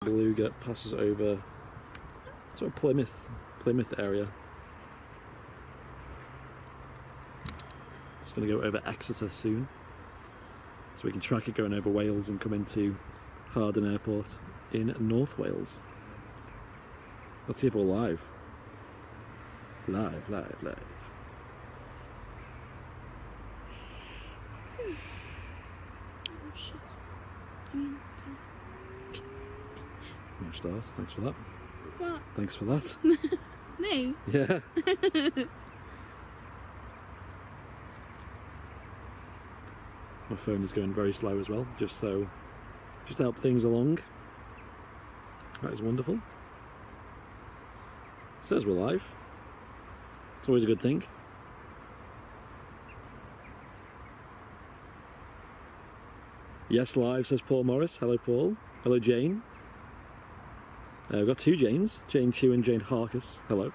Beluga passes over sort of Plymouth area. It's going to go over Exeter soon, so we can track it going over Wales and come into Hawarden Airport in North Wales. Let's see if we're live. Live. Oh shit. No stars, thanks for that. What? Thanks for that. Me? Yeah. My phone is going very slow as well, just to help things along. That is wonderful. Says we're live. It's always a good thing. Yes, live, says Paul Morris. Hello, Paul. Hello, Jane. We've got two Janes, Jane Chew and Jane Harkis. Hello.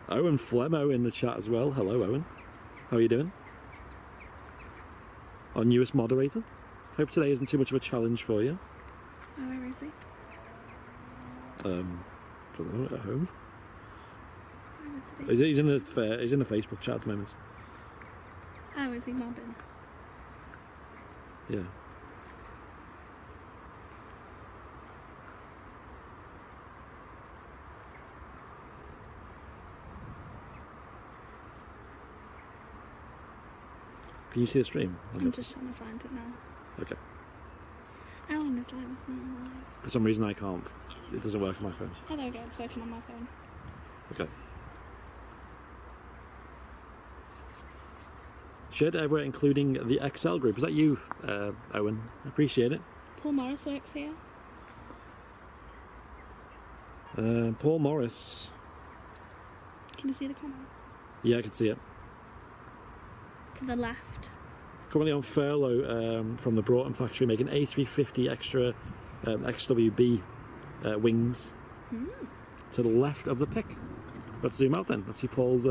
Owen Flemmo in the chat as well. Hello, Owen. How are you doing? Our newest moderator. Hope today isn't too much of a challenge for you. Oh, where is he? I don't know, at home. Where is he? He's in the Facebook chat at the moment. Oh, is he mobbing? Yeah. Can you see the stream? I'm just trying to find it now. Okay. Alan is live, it's not live. For some reason I can't. It doesn't work on my phone. Oh, there we go, it's working on my phone. Okay. Shared everywhere, including the XL group. Is that you, Owen? I appreciate it. Paul Morris works here. Paul Morris. Can you see the comment? Yeah, I can see it. To the left. Currently on furlough from the Broughton factory, making A350 extra XWB wings. To the left of the pic. Let's zoom out then. Let's see Paul's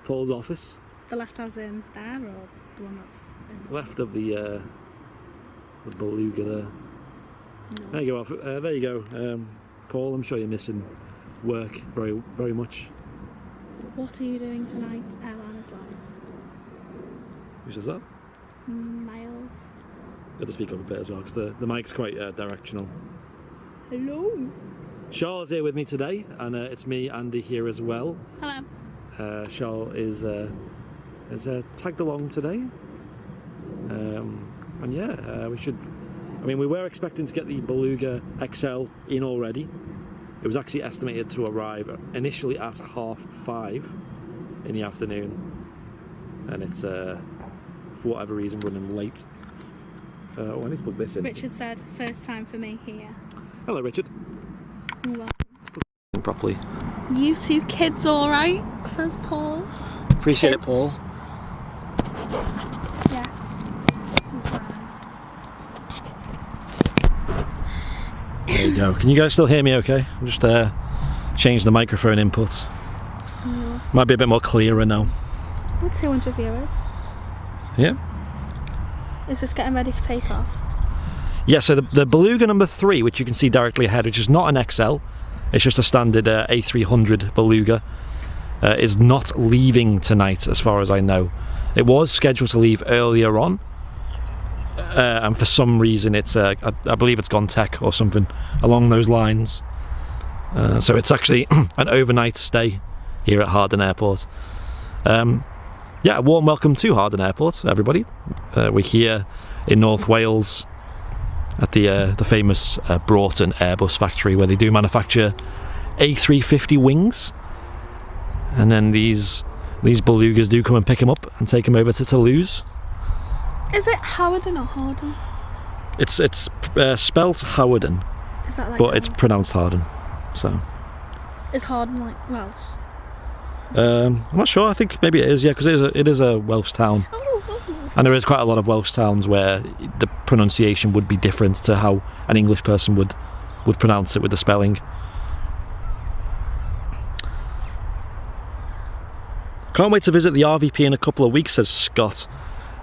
office. The left as in there, or the one that's in Left of the Beluga there. No. There you go. There you go. Paul, I'm sure you're missing work very, very much. What are you doing tonight? Airliners live. Who says that? Miles. You have to speak up a bit as well, because the mic's quite directional. Hello. Charles here with me today, and it's me, Andy, here as well. Hello. Charles is tagged along today. And yeah, we were expecting to get the Beluga XL in already. It was actually estimated to arrive initially at 5:30 in the afternoon, and it's for whatever reason running late. I need to plug this in. Richard said, first time for me here. Hello, Richard. Well, Properly. you two kids alright? Says Paul. Appreciate Kids. it, Paul. Yes. There you go. Can you guys still hear me okay? I'm just changed the microphone input. Yes. Might be a bit more clearer now. What 200 viewers? Yeah. Is this getting ready for takeoff? Yeah, so the Beluga number 3, which you can see directly ahead, which is not an XL, it's just a standard A300 Beluga, is not leaving tonight as far as I know. It was scheduled to leave earlier on, and for some reason it's I believe it's gone tech or something along those lines. So it's actually an overnight stay here at Hawarden Airport. Yeah, a warm welcome to Hawarden Airport, everybody. We're here in North Wales at the famous Broughton Airbus factory, where they do manufacture A350 wings, and then these Belugas do come and pick them up and take them over to Toulouse. Is it Hawarden or Hawarden? It's spelt Hawarden, Is that like but it's pronounced Hawarden. So Is Hawarden like Welsh? I'm not sure. I think maybe it is. Yeah, because it is a Welsh town. And there is quite a lot of Welsh towns where the pronunciation would be different to how an English person would pronounce it with the spelling. Can't wait to visit the RVP in a couple of weeks, says Scott.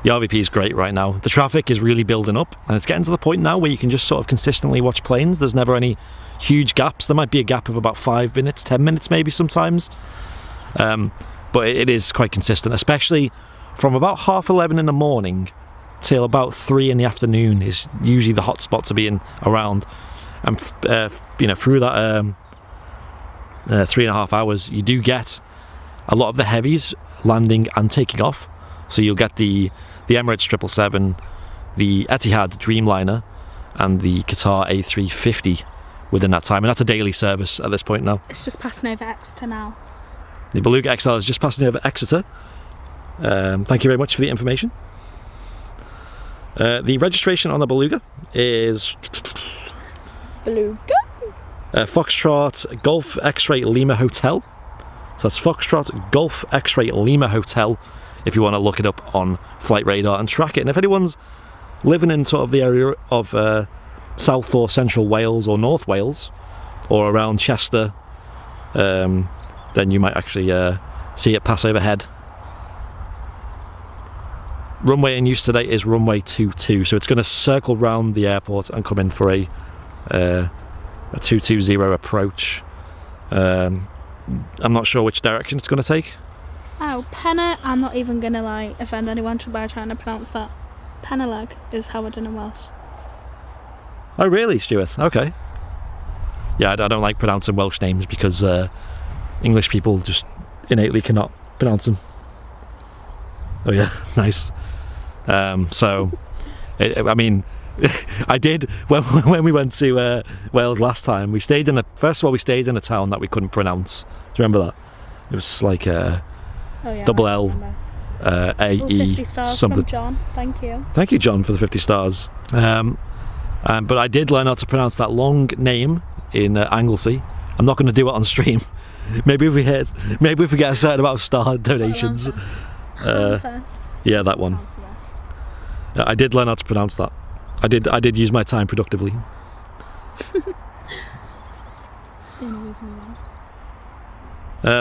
The RVP is great right now. The traffic is really building up, and it's getting to the point now where you can just sort of consistently watch planes. There's never any huge gaps. There might be a gap of about 5 minutes, 10 minutes maybe sometimes. But it is quite consistent, especially from about 11:30 in the morning till about 3 in the afternoon is usually the hot spot to be in around. And you know, through that 3.5 hours, you do get a lot of the heavies landing and taking off. So you'll get the Emirates 777, the Etihad Dreamliner, and the Qatar A350 within that time, and that's a daily service at this point now. It's just passing over Exeter now. The Beluga XL is just passing over Exeter. Thank you very much for the information. The registration on the Beluga is Beluga? Foxtrot Golf X-Ray Lima Hotel. So that's Foxtrot Golf X-Ray Lima Hotel if you want to look it up on Flight Radar and track it. And if anyone's living in sort of the area of South or Central Wales or North Wales or around Chester, then you might actually see it pass overhead. Runway in use today is runway 22, so it's going to circle round the airport and come in for a 220 approach. I'm not sure which direction it's going to take. Oh, Penna, I'm not even going to like offend anyone by trying to pronounce that. Pennaleg is Hawarden in Welsh. Oh really, Stuart? Okay. Yeah, I don't like pronouncing Welsh names because English people just innately cannot pronounce them. Oh yeah, nice. So, I mean, I did when we went to Wales last time. We stayed in first of all we stayed in a town that we couldn't pronounce. Do you remember that? It was like double L A E 50 stars something. From John, thank you. Thank you, John, for the 50 stars. But I did learn how to pronounce that long name in Anglesey. I'm not going to do it on stream. Maybe if we get a certain amount of star donations. Yeah, that one. I did learn how to pronounce that. I did use my time productively.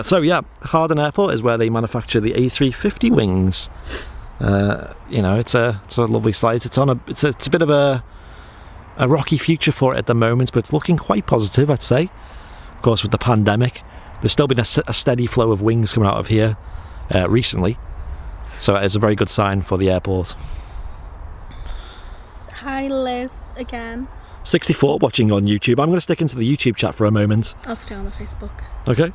So yeah, Hawarden Airport is where they manufacture the A350 wings. You know, it's a lovely site. It's a bit of a rocky future for it at the moment, but it's looking quite positive, I'd say. Of course, with the pandemic, there's still been a steady flow of wings coming out of here recently, so it is a very good sign for the airport. Hi Liz again. 64 watching on YouTube. I'm going to stick into the YouTube chat for a moment. I'll stay on the Facebook. Okay.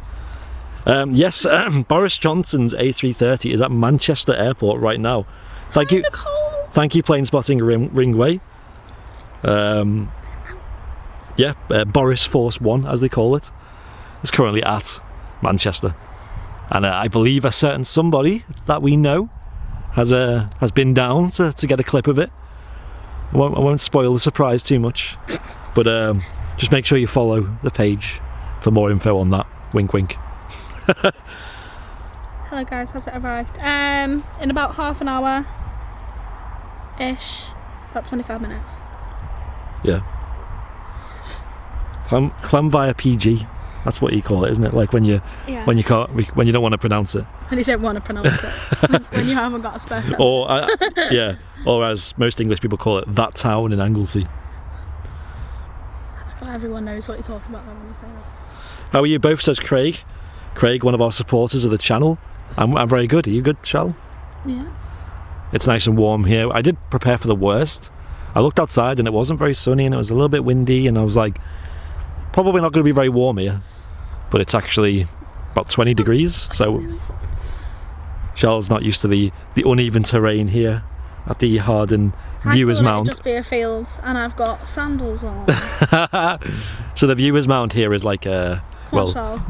Yes, Boris Johnson's A330 is at Manchester Airport right now. Thank you, Plane Spotting Ringway. Yeah, Boris Force 1, as they call it, is currently at Manchester, and I believe a certain somebody that we know has been down to get a clip of it. I won't spoil the surprise too much, but just make sure you follow the page for more info on that. Wink, wink. Hello guys, has it arrived? In about half an hour ish, about 25 minutes. Yeah. Clam via PG. That's what you call it, isn't it? Like when you don't want to pronounce it. When you don't want to pronounce it. When you haven't got a spare phone. Or yeah, or as most English people call it, that town in Anglesey. Everyone knows what you're talking about when you say that. How are you both? Says Craig. Craig, one of our supporters of the channel. I'm very good. Are you good, Charles? Yeah. It's nice and warm here. I did prepare for the worst. I looked outside and it wasn't very sunny and it was a little bit windy, and I was like, probably not going to be very warm here, but it's actually about 20 degrees, so Charles not used to the uneven terrain here at the Hawarden Viewers Mount. Just be a field, and I've got sandals on. So the Viewers Mount here is like a Come on, Charles,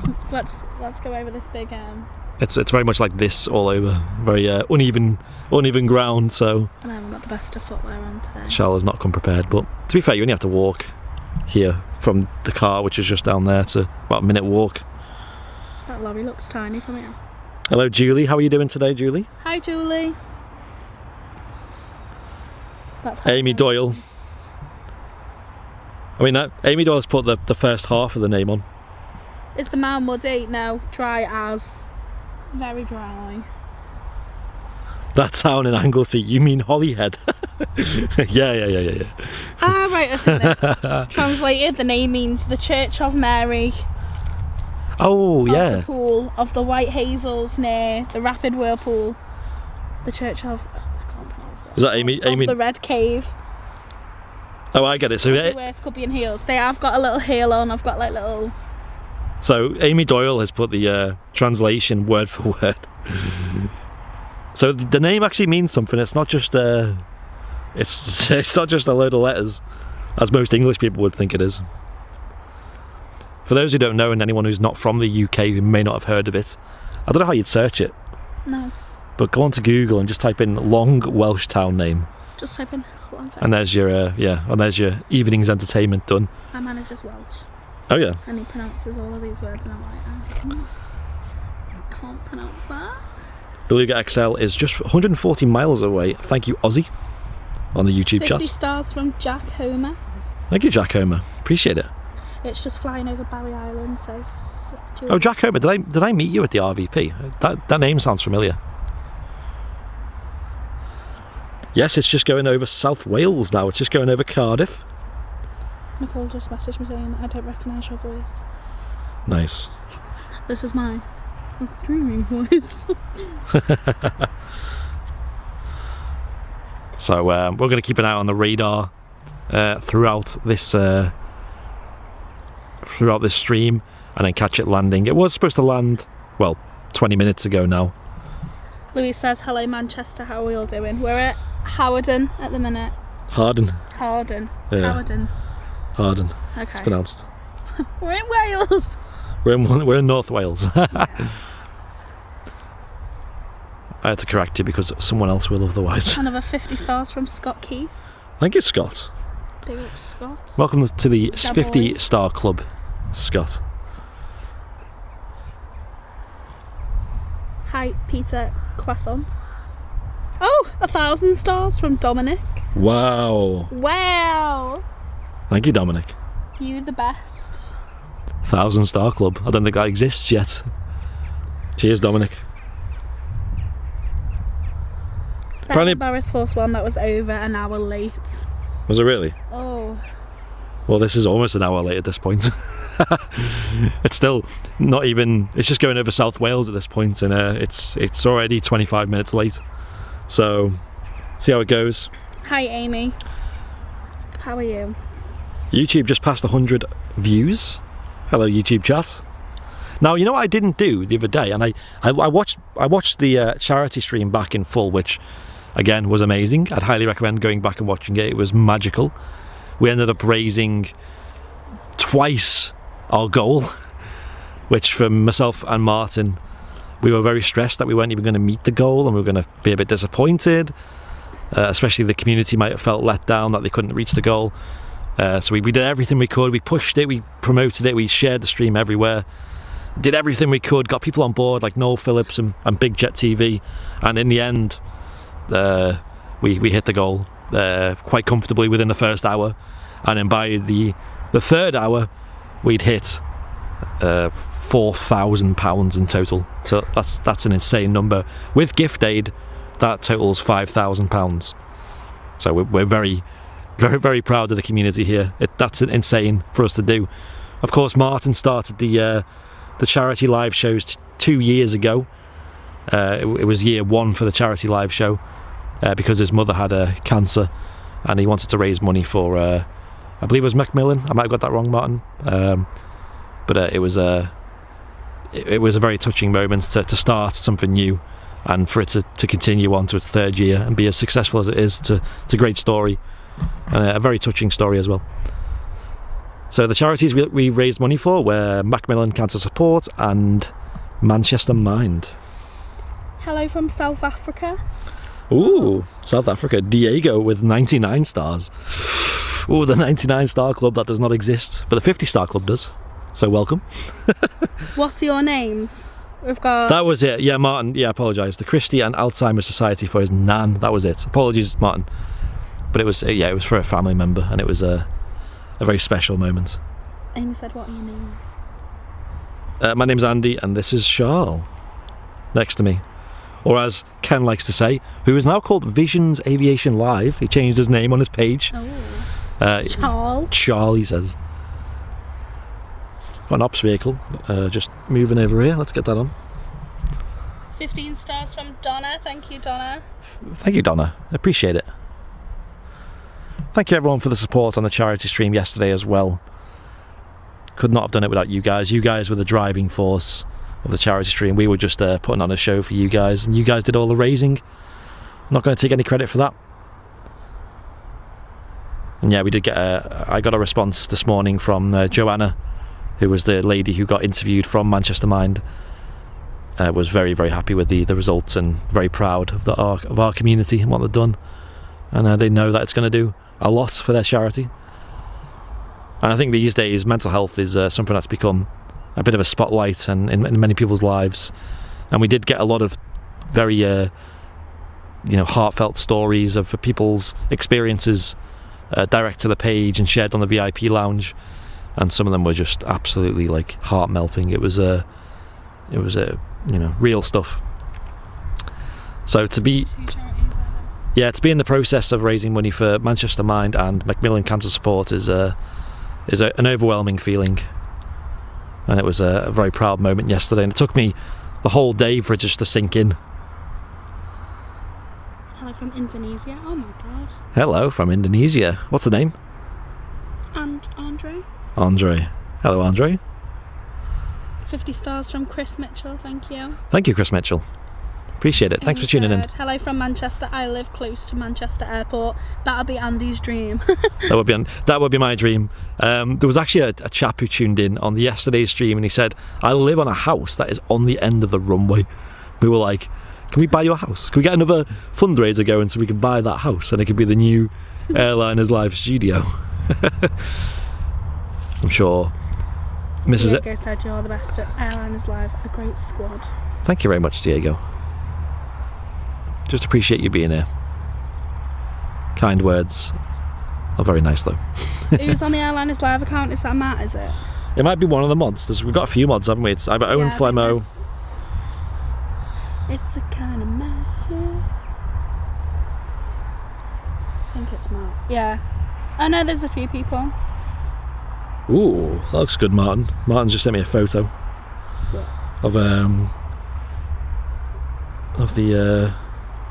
let's go over this big. It's very much like this all over, very uneven ground. So And I haven't got the best of footwear on today. Charles has not come prepared, but to be fair, you only have to walk here from the car, which is just down there, to about a minute walk. That lorry looks tiny from here. Hello Julie, how are you doing today, Julie? Hi Julie. That's Amy Doyle. I mean, Amy Doyle's put the first half of the name on. Is the mound muddy? No, dry as. Very dry. That town in Anglesey, you mean Holyhead? Yeah. Ah, right, I've seen this. Translated, the name means the Church of Mary. Oh, yeah. Of the pool of the white hazels near the rapid whirlpool. The Church of... I can't pronounce that. Is that Amy? Of the Red Cave. Oh, I get it. So The worst could be in heels. I've got a little heel on. I've got like little... So Amy Doyle has put the translation word for word. So the name actually means something. It's not just it's not just a load of letters, as most English people would think it is. For those who don't know, and anyone who's not from the UK who may not have heard of it, I don't know how you'd search it. No. But go onto Google and just type in long Welsh town name. Just type in... And there's your and there's your evening's entertainment done. My manager's Welsh. Oh yeah. And he pronounces all of these words, and I'm like, I can't pronounce that. Beluga XL is just 140 miles away. Thank you, Aussie, on the YouTube 50 chat. stars from Jack Homer. Thank you, Jack Homer. Appreciate it. It's just flying over Barry Island, says... Oh, Jack Homer, did I meet you at the RVP? That name sounds familiar. Yes, it's just going over South Wales now. It's just going over Cardiff. Nicole just messaged me saying, I don't recognise your voice. Nice. This is my streaming voice. So we're going to keep an eye on the radar throughout this stream, and then catch it landing. It was supposed to land, well, 20 minutes ago now. Louise says, hello Manchester, how are we all doing? We're at Hawarden at the minute. Harden. Hawarden. Yeah. Hawarden. Harden. Okay. It's pronounced. We're in Wales. We're in North Wales. Yeah. I had to correct you because someone else will otherwise. Another 50 stars from Scott Keith. Thank you, Scott. Big up, Scott. Welcome to the Yeah, 50 boy. star club, Scott. Hi, Peter Croissant. Oh, 1,000 stars from Dominic. Wow. Wow. Thank you, Dominic. You the best. 1,000 star club. I don't think that exists yet. Cheers, Dominic. Apparently- Barris Force One, that was over an hour late. Was it really? Oh. Well, this is almost an hour late at this point. It's still not even. It's just going over South Wales at this point, and it's already 25 minutes late. So, see how it goes. Hi, Amy. How are you? YouTube just passed 100 views. Hello, YouTube chat. Now, you know what I didn't do the other day, and I watched the charity stream back in full, which again was amazing. I'd highly recommend going back and watching it. It was magical. We ended up raising twice our goal, which for myself and Martin, we were very stressed that we weren't even going to meet the goal, and we were going to be a bit disappointed. Especially the community might have felt let down that they couldn't reach the goal. So we did everything we could. We pushed it, we promoted it, we shared the stream everywhere. Did everything we could, got people on board like Noel Phillips and Big Jet TV, and in the end, we hit the goal quite comfortably within the first hour, and then by the third hour, we'd hit £4,000 in total. So that's an insane number. With gift aid, that totals £5,000. So we're very, very, very proud of the community here. That's insane for us to do. Of course, Martin started the charity live shows 2 years ago. It was year one for the charity live show because his mother had cancer, and he wanted to raise money for I believe it was Macmillan. I might have got that wrong, Martin. But it was a very touching moment to start something new, and for it to continue on to its third year and be as successful as it is. It's a great story, and a very touching story as well. So the charities we raised money for were Macmillan Cancer Support and Manchester Mind. Hello from South Africa. Ooh, South Africa. Diego with 99 stars. Ooh, the 99 star club that does not exist, but the 50 star club does. So welcome. What are your names? We've got... That was it. Yeah, Martin. Yeah, I apologise. The Christie and Alzheimer's Society for his nan. That was it. Apologies, Martin. But it was it was for a family member, and it was a very special moment. Amy said, what are your names? My name's Andy, and this is Charles. Next to me. or as Ken likes to say, who is now called Visions Aviation Live. He changed his name on his page. Charlie says. Got an ops vehicle, just moving over here. Let's get that on. 15 stars from Donna. Thank you, Donna. Thank you, Donna. Appreciate it. Thank you, everyone, for the support on the charity stream yesterday as well. Could not have done it without you guys. You guys were the driving force of the charity stream. We were just putting on a show for you guys, and you guys did all the raising. I'm not going to take any credit for that. And yeah, we did get I got a response this morning from Joanna, who was the lady who got interviewed from Manchester Mind. Was very, very happy with the results and very proud of our community and what they've done. And they know that it's going to do a lot for their charity. And I think these days mental health is something that's become a bit of a spotlight and in many people's lives. And we did get a lot of very heartfelt stories of people's experiences direct to the page and shared on the VIP lounge, and some of them were just absolutely like heart melting. It was real stuff. So to be in the process of raising money for Manchester Mind and Macmillan Cancer Support is an overwhelming feeling, and it was a very proud moment yesterday, and it took me the whole day for it just to sink in. Hello from Indonesia. Oh my god. Hello from Indonesia. What's the name? And Andre. Hello, Andre. 50 stars from Chris Mitchell. Thank you. Thank you, Chris Mitchell. Appreciate it. Thanks for tuning in. Hello from Manchester. I live close to Manchester Airport. That'll be Andy's dream. That would be my dream. There was actually a chap who tuned in on yesterday's stream, and he said, "I live on a house that is on the end of the runway." We were like, "Can we buy your house? Can we get another fundraiser going so we can buy that house and it could be the new Airliners Live studio?" I'm sure Mrs. Diego said you're the best at Airliners Live. A great squad. Thank you very much, Diego. Just appreciate you being here. Kind words are very nice, though. Who's on the Airliners Live account? Is that Matt, is it? It might be one of the mods. We've got a few mods, haven't we? It's either Owen Flemo. It's a kind of mess. I think it's Matt. Yeah. Oh no, there's a few people. Ooh, that looks good, Martin. Martin's just sent me a photo of the.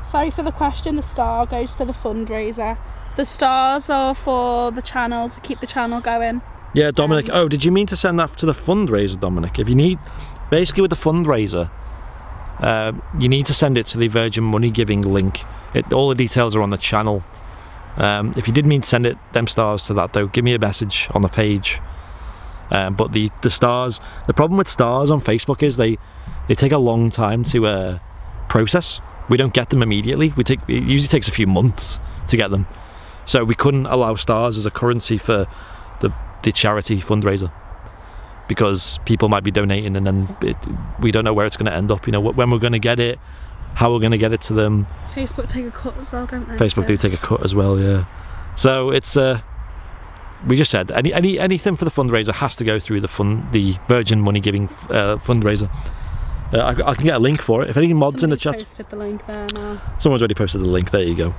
Sorry for the question. The star goes to the fundraiser. The stars are for the channel, to keep the channel going. Yeah, Dominic. Oh, did you mean to send that to the fundraiser, Dominic? If you need, basically with the fundraiser, you need to send it to the Virgin Money Giving link. All the details are on the channel. If you did mean to send them stars to that, though, give me a message on the page. But the stars, the problem with stars on Facebook is they take a long time to process. We don't get them immediately. It usually takes a few months to get them, so we couldn't allow stars as a currency for the charity fundraiser, because people might be donating and then we don't know where it's going to end up. When we're going to get it, how we're going to get it to them. Facebook take a cut as well, don't they? Facebook do take a cut as well, yeah. So it's we just said anything for the fundraiser has to go through the Virgin Money Giving fundraiser. I can get a link for it. If any mods in the chat. Posted the link there now. Someone's already posted the link. There you go.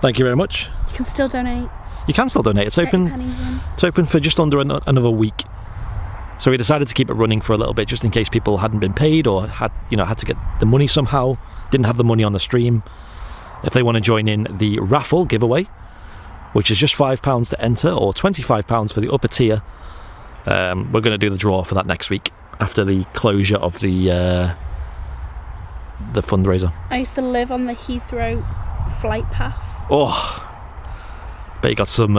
Thank you very much. You can still donate. You can still donate. It's open. It's open for just under another week. So we decided to keep it running for a little bit, just in case people hadn't been paid or had to get the money somehow, didn't have the money on the stream. If they want to join in the raffle giveaway, which is just £5 to enter, or £25 for the upper tier, we're going to do the draw for that next week after the closure of the fundraiser. I used to live on the Heathrow flight path. Oh, bet you got some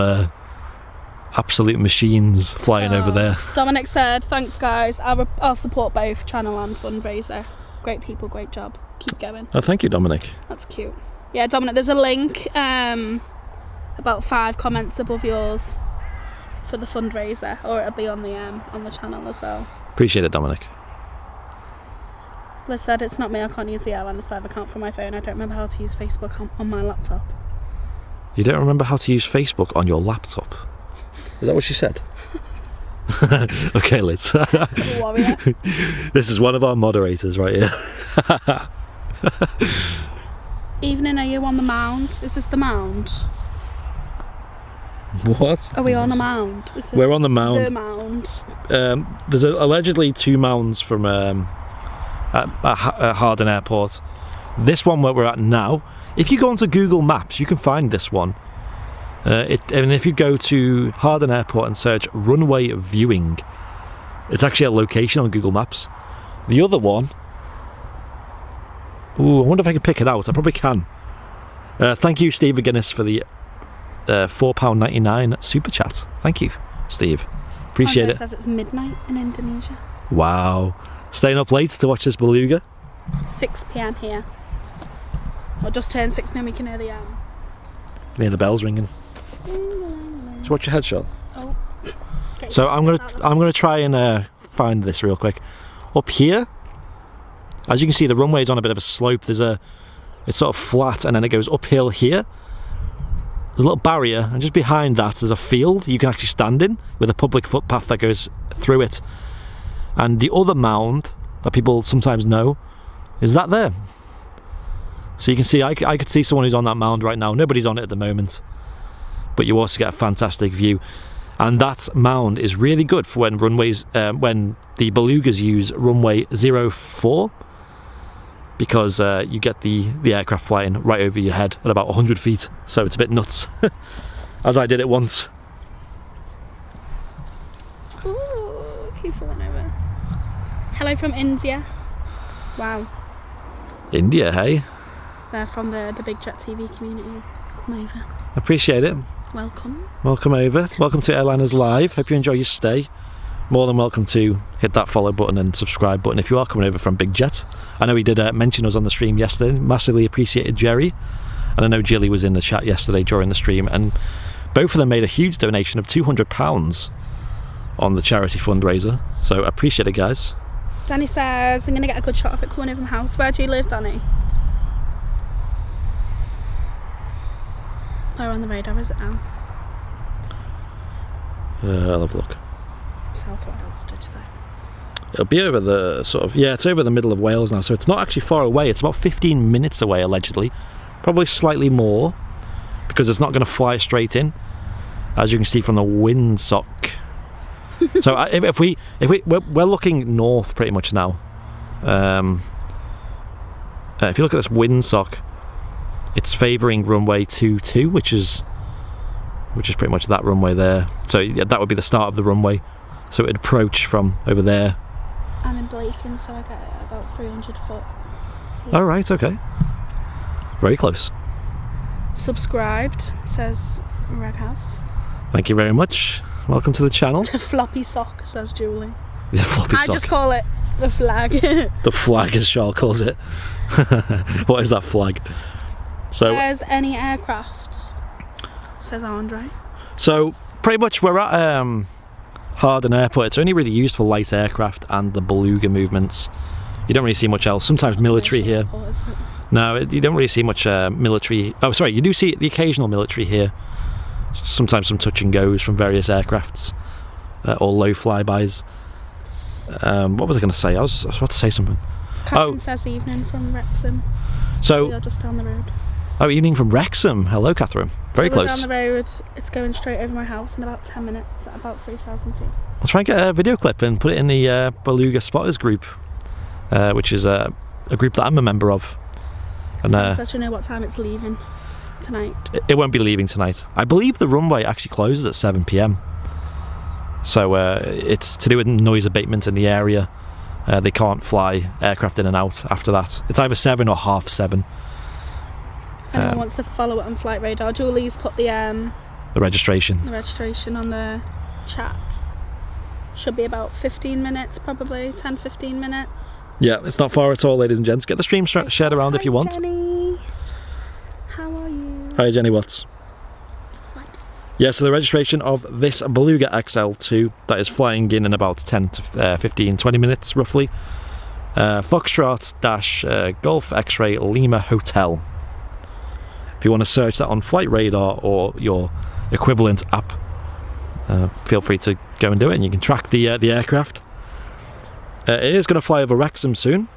absolute machines flying over there. Dominic said, "Thanks guys, I'll support both channel and fundraiser. Great people, great job. Keep going." Oh, thank you, Dominic. That's cute. Yeah, Dominic, there's a link about 5 comments above yours for the fundraiser, or it'll be on the channel as well. Appreciate it, Dominic. Liz said, "It's not me, I can't use the Airliners Live account from my phone. I don't remember how to use Facebook on my laptop." You don't remember how to use Facebook on your laptop? Is that what she said? Okay, Liz. Warrior. This is one of our moderators right here. Evening, are you on the mound? Is this the mound? What? Are we on a mound? Is this We're on the mound. The mound. There's allegedly 2 mounds from at Hawarden Airport. This one where we're at now, if you go onto Google Maps, you can find this one. And if you go to Hawarden Airport and search runway viewing, it's actually a location on Google Maps. The other one, ooh, I wonder if I can pick it out. I probably can. Thank you, Steve McGuinness, for the £4.99 super chat. Thank you, Steve. Appreciate it. It says it's midnight in Indonesia. Wow. Staying up late to watch this Beluga. 6 p.m. here. Or just turned 6 p.m. You can hear the Can hear the bells ringing. So watch your head, Charlotte. Oh. So I'm gonna try and find this real quick. Up here, as you can see, the runway is on a bit of a slope. It's sort of flat, and then it goes uphill here. There's a little barrier, and just behind that there's a field you can actually stand in with a public footpath that goes through it. And the other mound that people sometimes know is that there. So you can see, I could see someone who's on that mound right now. Nobody's on it at the moment, but you also get a fantastic view. And that mound is really good for when runways, when the Belugas use runway 04, because you get the aircraft flying right over your head at about 100 feet. So it's a bit nuts, as I did it once. Ooh, keep falling over. Hello from India. Wow. India, hey? They're from the Big Jet TV community. Come over. Appreciate it. Welcome. Welcome over. Welcome to Airliners Live. Hope you enjoy your stay. More than welcome to hit that follow button and subscribe button if you are coming over from Big Jet. I know he did mention us on the stream yesterday. Massively appreciated Jerry. And I know Jilly was in the chat yesterday during the stream. And both of them made a huge donation of £200 on the charity fundraiser. So appreciate it, guys. Danny says, I'm going to get a good shot of it coming over my house. Where do you live, Danny? Where on the radar is it now? I'll have a look. South Wales, did you say? It'll be over the sort of, yeah, it's over the middle of Wales now, so it's not actually far away. It's about 15 minutes away, allegedly. Probably slightly more, because it's not going to fly straight in, as you can see from the windsock. So we're looking north pretty much now. If you look at this windsock, it's favouring runway 22, which is pretty much that runway there. So yeah, that would be the start of the runway. So it'd approach from over there. I'm in Blaken, so I get about 300 foot. Oh right, okay. Very close. Subscribed, says Raghav. Thank you very much. Welcome to the channel. Floppy sock, says Julie. The floppy sock. I just call it the flag. The flag, as Charles calls it. What is that flag? So there's any aircraft, says Andre. So pretty much we're at Hawarden Airport. It's only really used for light aircraft and the Beluga movements. You don't really see much else. Sometimes military here. No, you don't really see much military. Oh, sorry, you do see the occasional military here. Sometimes some touch and goes from various aircrafts or low flybys. What was I going to say? I was about to say something. Catherine says evening from Wrexham. So we are just down the road. Oh, evening from Wrexham. Hello, Catherine. Very so close. Down the road. It's going straight over my house in about 10 minutes at about 3,000 feet. I'll try and get a video clip and put it in the Beluga Spotters group, which is a group that I'm a member of. And says you know what time it's leaving tonight. It won't be leaving tonight. I believe the runway actually closes at 7 p.m. So it's to do with noise abatement in the area. They can't fly aircraft in and out after that. It's either 7 or half 7. Anyone wants to follow it on Flight Radar, Julie's put the registration. The registration on the chat. Should be about 15 minutes, probably 10-15 minutes. Yeah, it's not far at all, ladies and gents. Get the stream shared around if you want. Jenny. How are you? Hi, Jenny Watts. What? Yeah, so the registration of this Beluga XL2 that is flying in about 10 to 15, 20 minutes roughly. Foxtrot Golf X-Ray Lima Hotel. If you want to search that on Flight Radar or your equivalent app, feel free to go and do it, and you can track the aircraft. It is going to fly over Wrexham soon.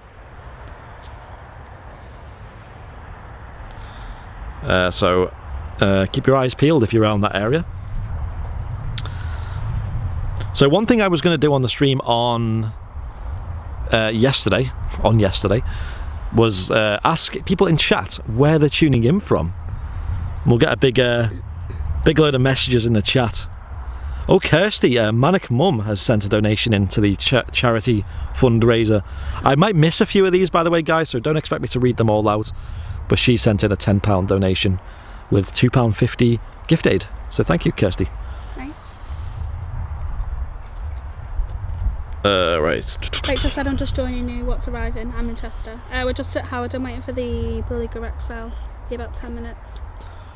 So keep your eyes peeled if you're around that area. So one thing I was going to do on the stream on yesterday was ask people in chat where they're tuning in from. And we'll get a big load of messages in the chat. Oh, Kirsty, Manic Mum has sent a donation into the charity fundraiser. I might miss a few of these, by the way, guys, so don't expect me to read them all out. But she sent in a £10 donation with £2.50 gift aid. So thank you, Kirsty. Nice. Right. Rachel said, I'm just joining you. What's arriving? I'm in Chester. We're just at Hawarden waiting for the Beluga XL. Be about 10 minutes.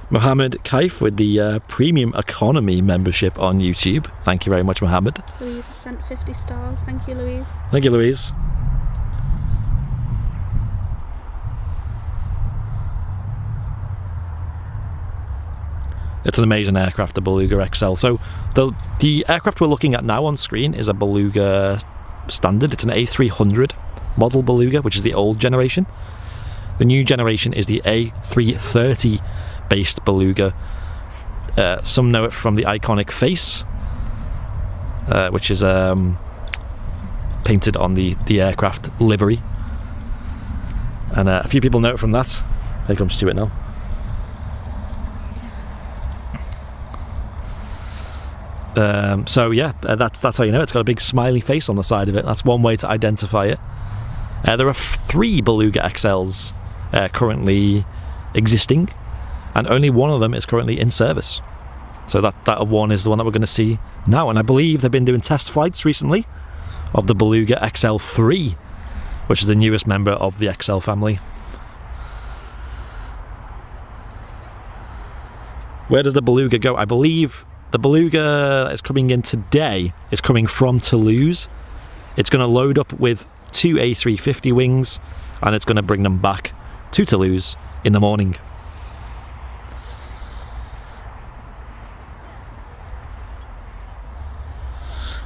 Mohammed Kaif with the Premium Economy membership on YouTube. Thank you very much, Mohammed. Louise has sent 50 stars. Thank you, Louise. Thank you, Louise. It's an amazing aircraft, the Beluga XL. So the aircraft we're looking at now on screen is a Beluga standard. It's an A300 model Beluga, which is the old generation. The new generation is the A330 based Beluga. Some know it from the iconic face, which is painted on the aircraft livery, and a few people know it from that. Here comes Stuart now. So yeah, that's how you know it's got a big smiley face on the side of it. That's one way to identify it. There are 3 Beluga XLs currently existing, and only one of them is currently in service. So that one is the one that we're going to see now, and I believe they've been doing test flights recently of the Beluga XL3, which is the newest member of the XL family. Where does the Beluga go? I believe the Beluga that is coming in today is coming from Toulouse. It's going to load up with 2 A350 wings, and it's going to bring them back to Toulouse in the morning.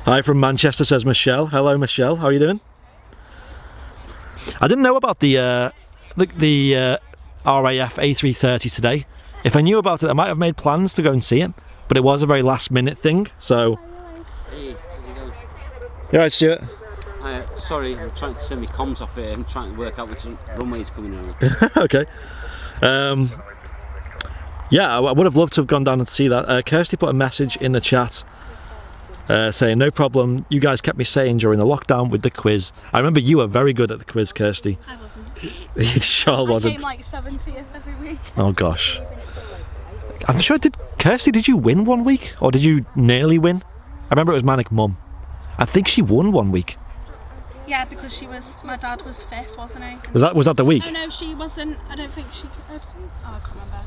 Hi from Manchester, says Michelle. Hello, Michelle. How are you doing? I didn't know about the RAF A330 today. If I knew about it, I might have made plans to go and see it, but it was a very last-minute thing. So. Hey, you alright, Stuart? Sorry, I'm trying to send my comms off here. I'm trying to work out which runway is coming out. Okay. Yeah, I would have loved to have gone down and see that. Kirsty put a message in the chat saying, no problem, you guys kept me sane during the lockdown with the quiz. I remember you were very good at the quiz, Kirsty. I wasn't. It sure wasn't. I came like 70th every week. Oh gosh. I'm sure, Kirsty, did you win one week? Or did you nearly win? I remember it was Manic Mum. I think she won one week. Yeah, because my dad was 5th, wasn't he? Was that the week? Oh no, she wasn't. I don't think she could. Oh, I can't remember.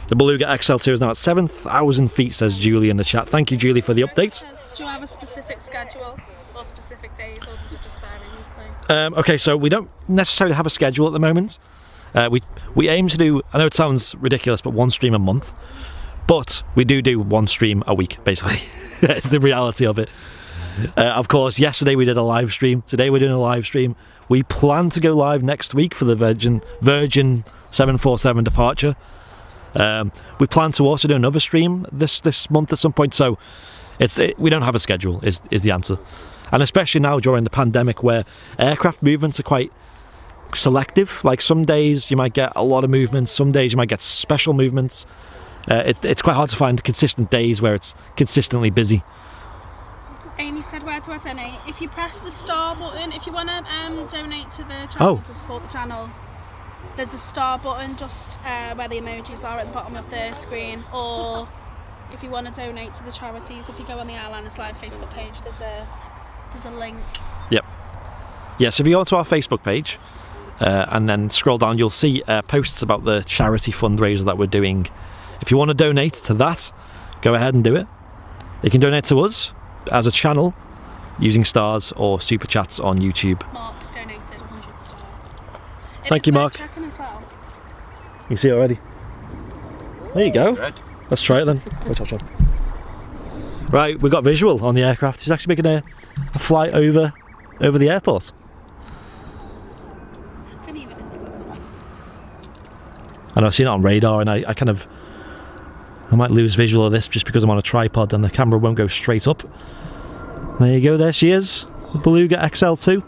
The Beluga XL2 is now at 7,000 feet, says Julie in the chat. Thank you, Julie, for the update. Do you have a specific schedule or specific days, or does it just vary weekly? Okay, so we don't necessarily have a schedule at the moment. We aim to do, I know it sounds ridiculous, but 1 stream a month. But we do 1 stream a week, basically. It's the reality of it. Of course, yesterday we did a live stream. Today we're doing a live stream. We plan to go live next week for the Virgin 747 departure. We plan to also do another stream this month at some point. So we don't have a schedule is the answer. And especially now during the pandemic, where aircraft movements are quite selective. Like some days you might get a lot of movements, some days you might get special movements. It's quite hard to find consistent days where it's consistently busy. Amy said, where do I donate? If you press the star button, if you want to donate to the channel to support the channel, there's a star button just where the emojis are at the bottom of the screen. Or if you want to donate to the charities, if you go on the Airliners Live Facebook page, there's a link. Yep. Yeah, so if you go onto our Facebook page and then scroll down, you'll see posts about the charity fundraiser that we're doing. If you want to donate to that, go ahead and do it. You can donate to us as a channel using stars or super chats on YouTube. Mark's donated 100 stars. Thank you, Mark. Checking as well. You can see it already. There you go. Red. Let's try it then. Right, we've got visual on the aircraft. She's actually making a flight over the airport. And I've seen it on radar, and I might lose visual of this just because I'm on a tripod and the camera won't go straight up. There you go, there she is, the Beluga XL2.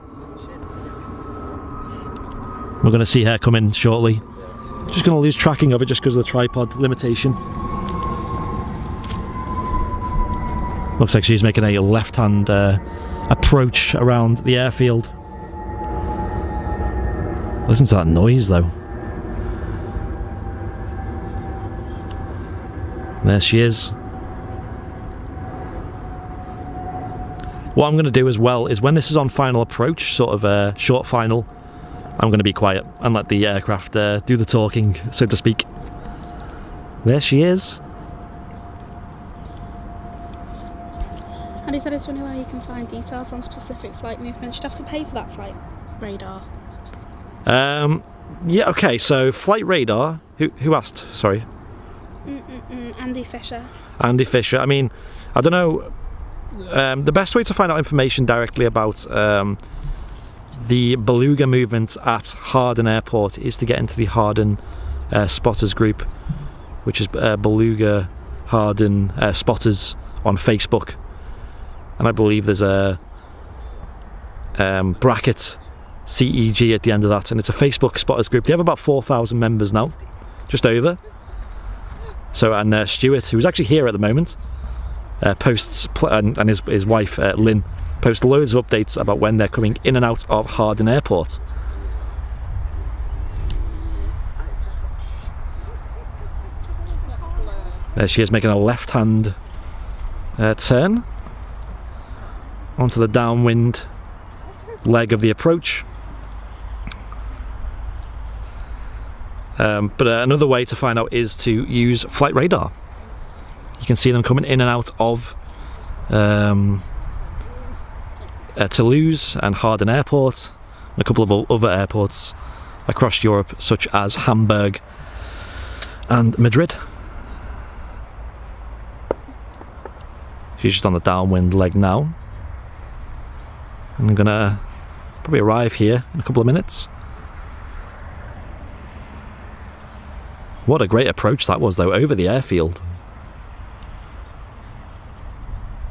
We're going to see her come in shortly. Just going to lose tracking of it just because of the tripod limitation. Looks like she's making a left-hand approach around the airfield. Listen to that noise though. There she is. What I'm going to do as well is when this is on final approach, sort of a short final, I'm going to be quiet and let the aircraft do the talking, so to speak. There she is. And he said it's anywhere you can find details on specific flight movements. You'd have to pay for that flight radar. Yeah, okay, so flight radar, who asked, sorry? Andy Fisher. Andy Fisher. I mean, I don't know, the best way to find out information directly about the Beluga movement at Hawarden Airport is to get into the Hawarden Spotters group, which is Beluga Hawarden Spotters on Facebook. And I believe there's a bracket CEG at the end of that, and it's a Facebook spotters group. They have about 4,000 members now, just over. So, and Stuart, who's actually here at the moment, posts, and his wife Lynn, post loads of updates about when they're coming in and out of Hawarden Airport. There she is, making a left-hand turn onto the downwind leg of the approach. But another way to find out is to use flight radar. You can see them coming in and out of Toulouse and Hawarden Airport, and a couple of other airports across Europe, such as Hamburg and Madrid. She's just on the downwind leg now. And I'm gonna probably arrive here in a couple of minutes. What a great approach that was though, over the airfield.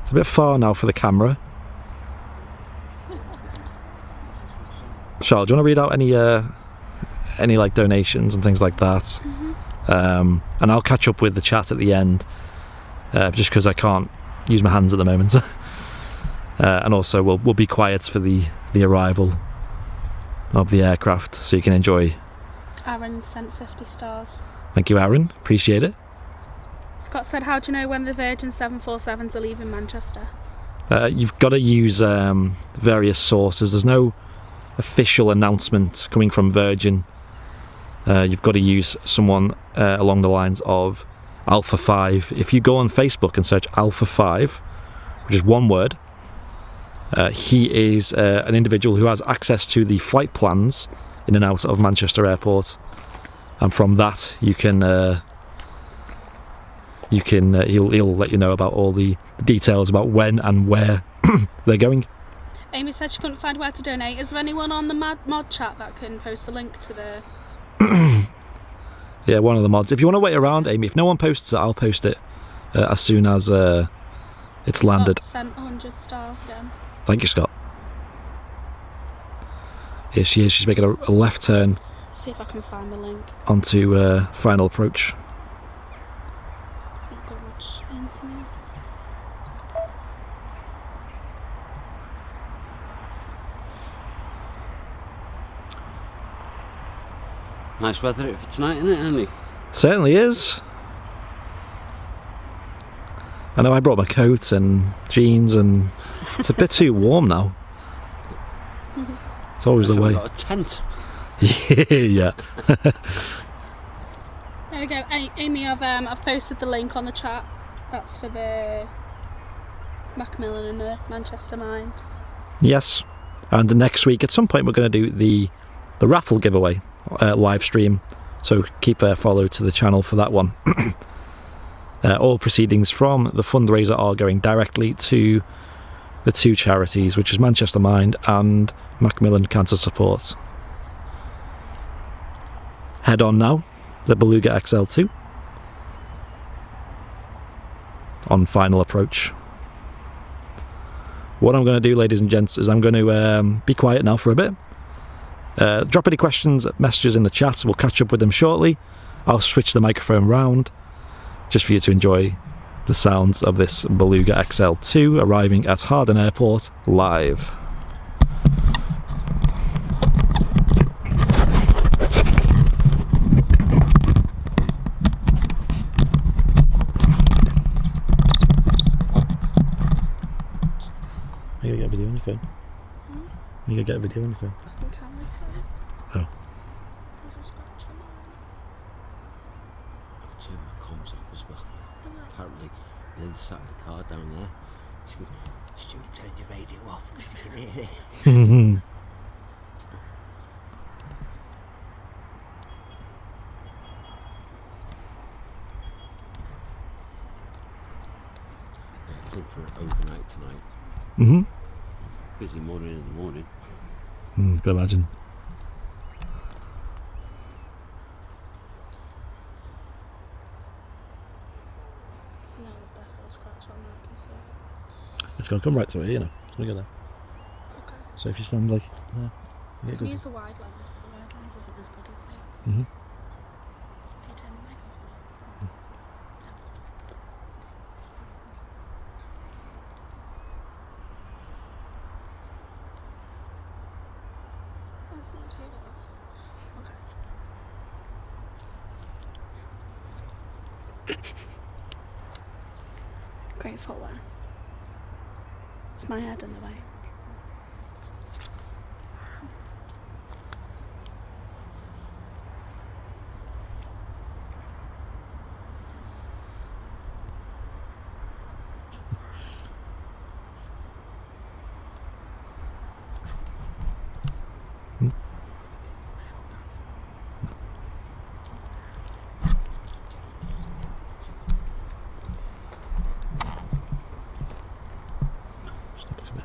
It's a bit far now for the camera. Charlotte, do you want to read out any like donations and things like that? And I'll catch up with the chat at the end, just because I can't use my hands at the moment. And also we'll be quiet for the arrival of the aircraft, so you can enjoy. Aaron sent 50 stars. Thank you, Aaron, appreciate it. Scott said, how do you know when the Virgin 747s are leaving Manchester? You've got to use various sources. There's no official announcement coming from Virgin. You've got to use someone along the lines of Alpha 5. If you go on Facebook and search Alpha 5, which is one word, he is an individual who has access to the flight plans in and out of Manchester Airport, and from that you can he'll let you know about all the details about when and where they're going. Amy said she couldn't find where to donate. Is there anyone on the mod chat that can post a link to the... Yeah, one of the mods. If you want to wait around, Amy, if no one posts it, I'll post it as soon as it's landed. Scott sent 100 stars again. Thank you, Scott. Here she is. She's making a left turn. See if I can find the link. Onto final approach. Can't go much into me. Nice weather for tonight, isn't it, Andy? Certainly is. I know I brought my coat and jeans, and it's a bit too warm now. It's always the way. We've got a tent. Yeah. There we go. Amy, I've posted the link on the chat. That's for the Macmillan and the Manchester Mind. Yes. And next week, at some point, we're going to do the raffle giveaway live stream. So keep a follow to the channel for that one. All proceedings from the fundraiser are going directly to the two charities, which is Manchester Mind and Macmillan Cancer Support. Head on now the Beluga XL2 on final approach. What I'm going to do, ladies and gents, is I'm going to be quiet now for a bit. Drop any questions, messages in the chat. We'll catch up with them shortly. I'll switch the microphone round just for you to enjoy the sounds of this Beluga XL2 arriving at Hawarden Airport live. Are you gonna get a video on your phone? Are you gonna get a video on your phone? Oh. Turn my comms off as well. Apparently, Lynn sat in the car down there. She goes, Stuart, turn your radio off because you can hear it. I think for overnight tonight. Busy morning in the morning. Can imagine. No, there's definitely a scratch on that, I can see it. It's going to come right to it, you know. It's going to go there. Okay. So if you stand like there, you You get can good. use the wide lens, but the wide lens isn't as good as the... Mhm. Can you turn the mic off? Oh, it's not too bad. Okay. Great footwear. It's my head in the way. Stop it a bit.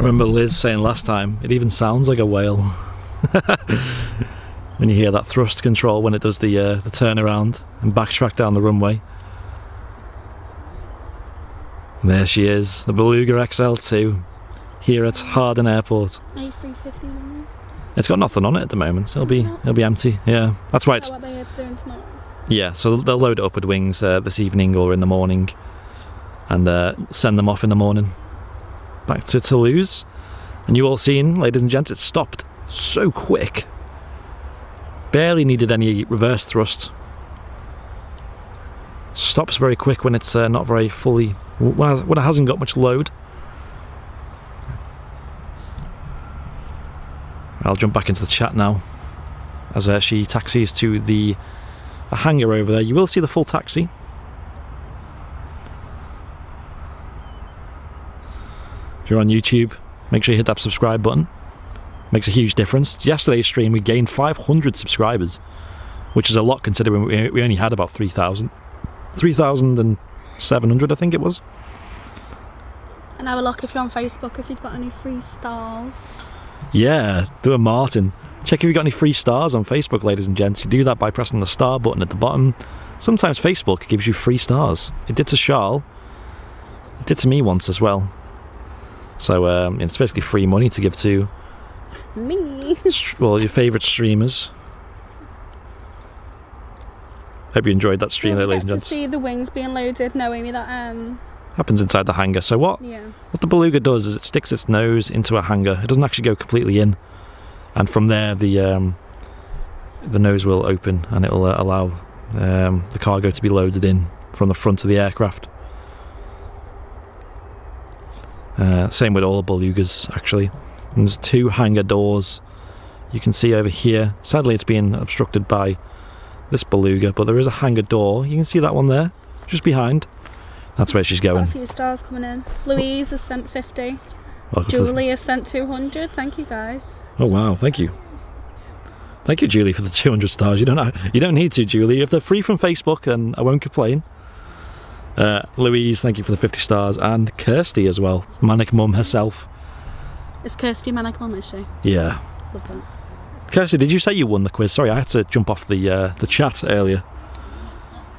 remember Liz saying last time, it even sounds like a whale. When you hear that thrust control when it does the turnaround and backtrack down the runway. And there she is, the Beluga XL2, here at Hawarden Airport. A350 numbers. It's got nothing on it at the moment. It'll be empty. Yeah, that's why it's. What they are doing tomorrow? Yeah, so they'll load it up with wings this evening or in the morning, and send them off in the morning back to Toulouse. And you all seen, ladies and gents, it stopped so quick. Barely needed any reverse thrust. Stops very quick when it's not very fully, when it hasn't got much load. I'll jump back into the chat now as she taxis to the hangar over there. You will see the full taxi. If you're on YouTube, make sure you hit that subscribe button. Makes a huge difference. Yesterday's stream we gained 500 subscribers, which is a lot considering we only had about 3,700 I think it was. And have a look if you're on Facebook if you've got any free stars. Yeah, do a Martin. Check if you've got any free stars on Facebook, ladies and gents. You do that by pressing the star button at the bottom. Sometimes Facebook gives you free stars. It did to Charles. It did to me once as well. So it's basically free money to give to me. Well, your favourite streamers. Hope you enjoyed that stream, ladies and gents. To see the wings being loaded, no, Amy, that happens inside the hangar. So what the Beluga does is it sticks its nose into a hangar. It doesn't actually go completely in, and from there the nose will open and it will allow the cargo to be loaded in from the front of the aircraft. Same with all Belugas actually. And there's 2 hangar doors you can see over here. Sadly it's being obstructed by this Beluga, but there is a hangar door. You can see that one there, just behind. That's where she's going. Got a few stars coming in. Louise has sent 50. Welcome Julie has sent 200. Thank you guys. Oh wow, thank you. Thank you, Julie, for the 200 stars. You don't need to, Julie. If they're free from Facebook, then I won't complain. Louise, thank you for the 50 stars, and Kirsty as well. Manic Mum herself. Is Kirsty Manic Mum, is she? Yeah. Love that. Kirsty, did you say you won the quiz? Sorry, I had to jump off the chat earlier.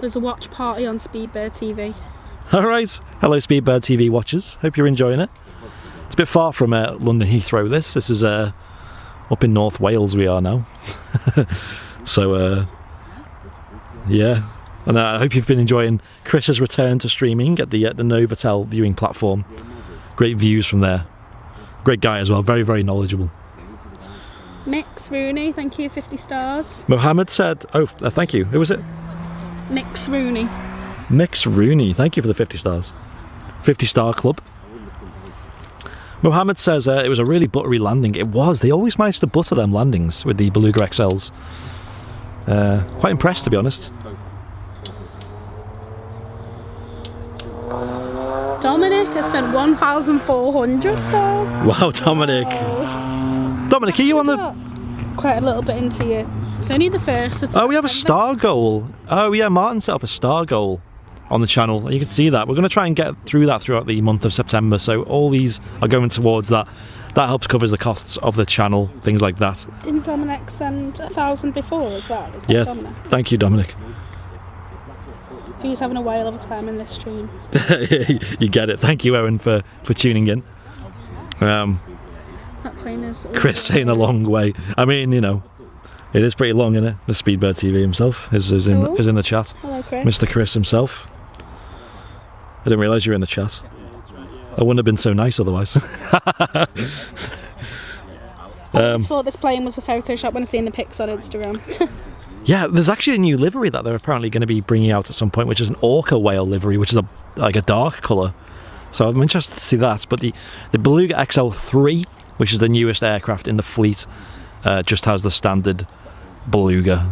There's a watch party on Speedbird TV. Alright, hello Speedbird TV watchers, hope you're enjoying it. It's a bit far from London Heathrow this is up in North Wales we are now. So yeah, and I hope you've been enjoying Chris's return to streaming at the Novotel viewing platform. Great views from there. Great guy as well, very, very knowledgeable. Mix Rooney, thank you, 50 stars. Mohammed said, thank you, who was it? Mix Rooney. Mix Rooney, thank you for the 50 stars. 50 star club. Mohammed says it was a really buttery landing. It was. They always managed to butter them landings with the Beluga XLs. Quite impressed, to be honest. Dominic has sent 1,400 stars. Wow, Dominic. Dominic, are you on the... Quite a little bit into you. It's only the first. Oh, we have a star goal. Oh yeah, Martin set up a star goal on the channel. You can see that. We're going to try and get through that throughout the month of September. So all these are going towards that. That helps covers the costs of the channel, things like that. Didn't Dominic send 1,000 before as well? Yeah, Dominic? Thank you, Dominic. He's having a whale of a time in this stream. You get it. Thank you, Owen, for tuning in. That plane is... Chris saying a long way. I mean, you know, it is pretty long, isn't it? The Speedbird TV himself is in the chat. Hello, Chris. Mr. Chris himself. I didn't realise you were in the chat. I wouldn't have been so nice otherwise. I just thought this plane was a Photoshop when I seen the pics on Instagram. Yeah, there's actually a new livery that they're apparently going to be bringing out at some point, which is an orca whale livery, which is like a dark colour. So I'm interested to see that. But the Beluga XL2, which is the newest aircraft in the fleet, just has the standard Beluga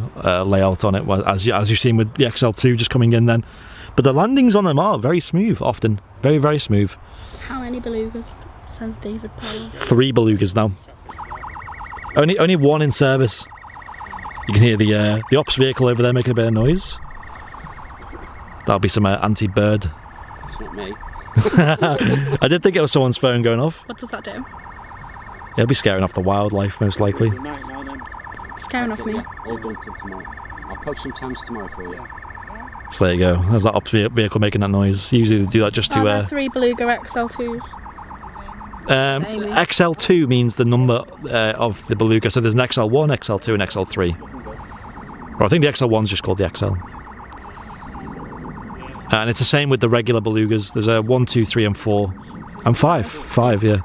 layout on it, as you've seen with the XL2 just coming in then. But the landings on them are very smooth, often. Very, very smooth. How many Belugas? Says David Powell. 3 Belugas now. Only 1 in service. You can hear the ops vehicle over there making a bit of noise. That'll be some anti-bird. It's not me. I did think it was someone's phone going off. What does that do? He'll be scaring off the wildlife, most likely. Good night now then. Scaring off me. Yeah, all done till tomorrow. I'll post some times tomorrow for you. So there you go. There's that ops vehicle making that noise. Usually they do that just Oh, there are to... 3 Beluga XL2s. XL2 means the number of the Beluga. So there's an XL1, XL2 and XL3. Or I think the XL1's just called the XL. And it's the same with the regular Belugas. There's a 1, 2, 3 and 4. And 5. 5, yeah.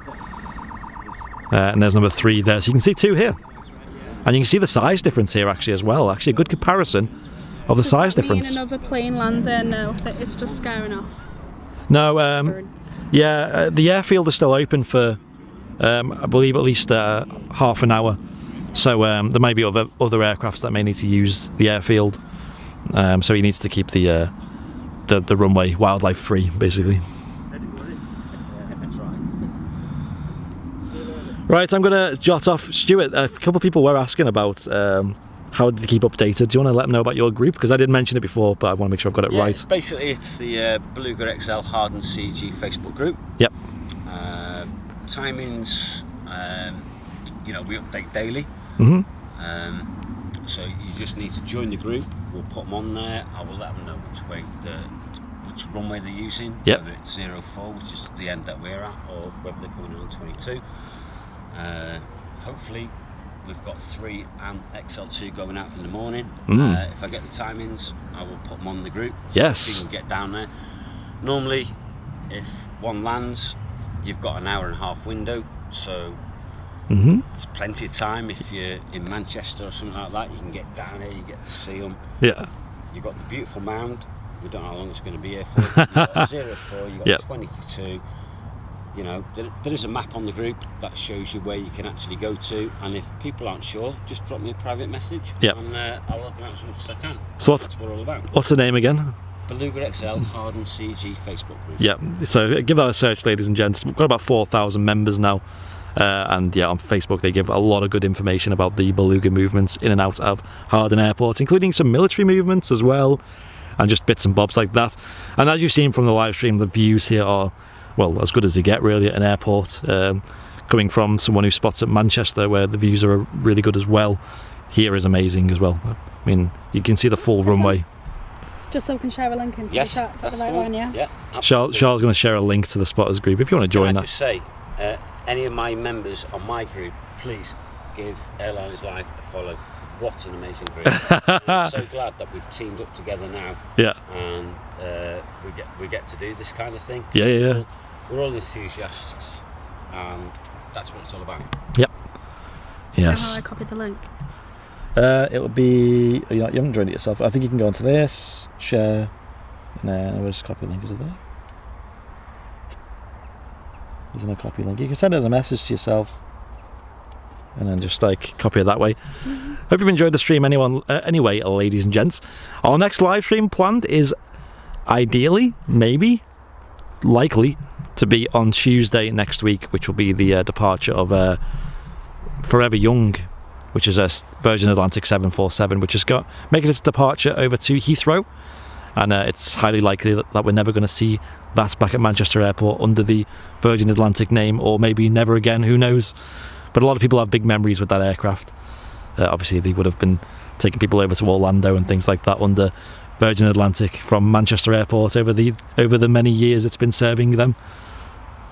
And there's number 3 there. So you can see 2 here. And you can see the size difference here actually as well. Actually a good comparison of the size difference. Does that mean another plane landing? No, that it's just scaring off. No, yeah, the airfield is still open for, I believe, at least half an hour. So there may be other aircrafts that may need to use the airfield. So he needs to keep the runway wildlife free, basically. Right, I'm going to jot off. Stuart, a couple of people were asking about how to keep updated. Do you want to let them know about your group? Because I did mention it before, but I want to make sure I've got it right. Basically, it's the Beluga XL Hawarden CG Facebook group. Yep. Timings, you know, we update daily. So you just need to join the group. We'll put them on there. I will let them know which runway they're using. Yep. Whether it's 04, which is the end that we're at, or whether they're coming on 22. Hopefully we've got 3 and XL2 going out in the morning. If I get the timings, I will put them on the group. Yes. So you can get down there. Normally, if one lands, you've got an hour and a half window, so there's plenty of time. If you're in Manchester or something like that, you can get down here, you get to see them. Yeah. You've got the beautiful mound. We don't know how long it's going to be here for. You've got 04, you've got 22. You know, there is a map on the group that shows you where you can actually go to, and if people aren't sure, just drop me a private message, and I'll help you out as much as I can. So that's what we're all about. What's the name again? Beluga XL Hawarden CG Facebook group. Yeah, so give that a search, ladies and gents. We've got about 4,000 members now, and yeah, on Facebook they give a lot of good information about the Beluga movements in and out of Hawarden Airport, including some military movements as well, and just bits and bobs like that. And as you've seen from the live stream, the views here are, well, as good as you get really at an airport. Coming from someone who spots at Manchester, where the views are really good as well, here is amazing as well. I mean, you can see the full runway. Just so we can share a link into the chat, the right one, yeah? Yeah, Charles going to share a link to the spotters group if you want to join that. Just say, any of my members on my group, please give Airliners Live a follow. What an amazing group. I'm so glad that we've teamed up together now. Yeah. And we get to do this kind of thing. Yeah. We're all enthusiasts, and that's what it's all about. Yep. Yes. How I copied the link. It will be. You haven't joined it yourself. I think you can go onto this, share, and then where's copy link? Is it there? There's no copy link. You can send it as a message to yourself, and then just like copy it that way. Hope you've enjoyed the stream. Anyway, ladies and gents, our next live stream planned is ideally, maybe, likely to be on Tuesday next week, which will be the departure of Forever Young, which is a Virgin Atlantic 747, which has got making its departure over to Heathrow, and it's highly likely that we're never going to see that back at Manchester Airport under the Virgin Atlantic name, or maybe never again, who knows. But a lot of people have big memories with that aircraft. Obviously they would have been taking people over to Orlando and things like that under Virgin Atlantic from Manchester Airport over the many years it's been serving them.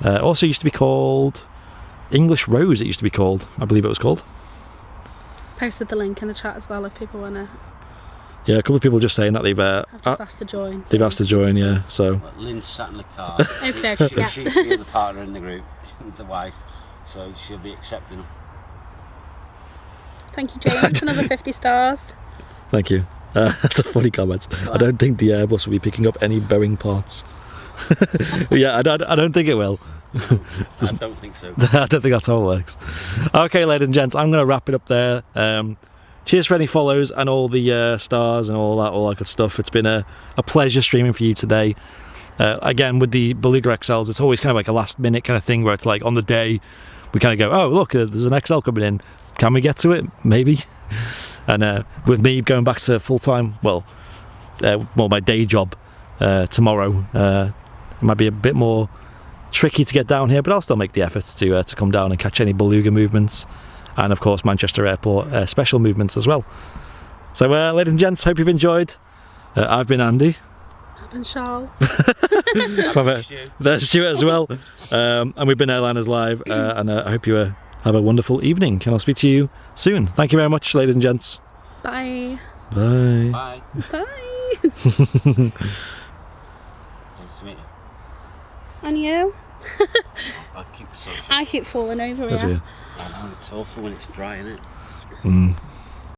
Also used to be called English Rose, it used to be called, I believe it was called. Posted the link in the chat as well if people want to. Yeah, a couple of people just saying that they've I've just asked to join. They've asked to join, yeah. So Well, Lynn's sat in the car. Okay, yeah. She's the other partner in the group, the wife, so she'll be accepting them. Thank you, James. Another 50 stars. Thank you. That's a funny comment. I don't think the Airbus will be picking up any Boeing parts. Yeah, I don't think it will. I don't think so. I don't think that's how it works. Okay, ladies and gents, I'm going to wrap it up there. Cheers for any follows and all the stars and all that good stuff. It's been a pleasure streaming for you today. Again, with the Beluga XLs, it's always kind of like a last minute kind of thing where it's like on the day we kind of go, oh look, there's an XL coming in. Can we get to it? Maybe. And with me going back to full-time, well, my day job tomorrow, it might be a bit more tricky to get down here, but I'll still make the efforts to come down and catch any Beluga movements, and of course Manchester Airport special movements as well. So ladies and gents, hope you've enjoyed. I've been Andy. I've been Charles. There's Stuart as well. And we've been Airliners Live, and I hope you have a wonderful evening, and I'll speak to you soon. Thank you very much, ladies and gents. Bye. Bye. Bye. Bye. Nice to meet you. And you? I'll keep the social. I keep falling over That's here. weird. I know, it's awful when it's dry, isn't it? Mm.